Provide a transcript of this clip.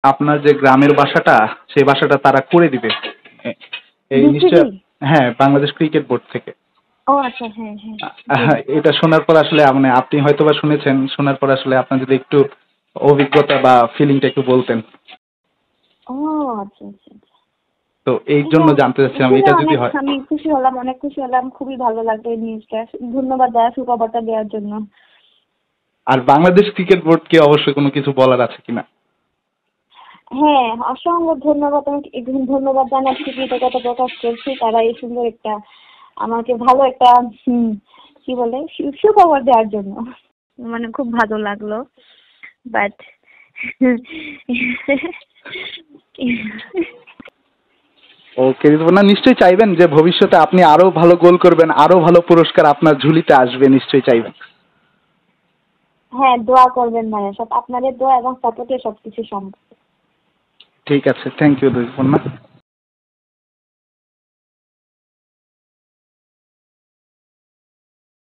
আপনার যে গ্রামের বাসাটা সেই বাসাটা তারা করে দিবে এই নিশ্চয়। বিসিবি? হ্যাঁ, বাংলাদেশ ক্রিকেট বোর্ড থেকে। ও আচ্ছা, হ্যাঁ হ্যাঁ। জি। হ্যাঁ, এটা শোনার পর আসলে মানে আপনি হয়তোবা শুনেছেন, শোনার পর আসলে আপনার যদি একটু অভিজ্ঞতা বা ফিলিংটা একটু বলতেন। ও আচ্ছা আচ্ছা আচ্ছা। তো এই জন্য হ্যাঁ, জানতে চাচ্ছিলাম শুনে এটা যদি অনেক হয়। আমি খুশি হলাম, অনেক খুশি হলাম, খুবই ভালো লাগলো এই নিউজটা। ধন্যবাদ দাদা সুখবরটা দেওয়ার জন্য। আর বাংলাদেশ ক্রিকেট বোর্ডকে অবশ্যই কোনো কিছু বলার আছে কিনা? হ্যাঁ, অসংখ্য ধন্যবাদ, ধন্যবাদ জানাচ্ছি, কৃতজ্ঞতা প্রকাশ করছি। তারা এই সুন্দর একটা আমাকে ভালো একটা কি বলে সুখবর দেওয়ার জন্য। মানে খুব ভালো লাগলো। বাট ওকে, ঋতুপর্ণা নিশ্চয়ই চাইবেন যে ভবিষ্যতে আপনি আরো ভালো গোল করবেন, আরো ভালো পুরস্কার আপনার ঝুলিতে আসবে, নিশ্চয়ই চাইবেন। হ্যাঁ, দোয়া করবেন ভাইয়া, সব আপনাদের দোয়া এবং সাপোর্টে সবকিছু সম্ভব। ঠিক আছে, থ্যাংক ইউ ঋতুপর্ণা।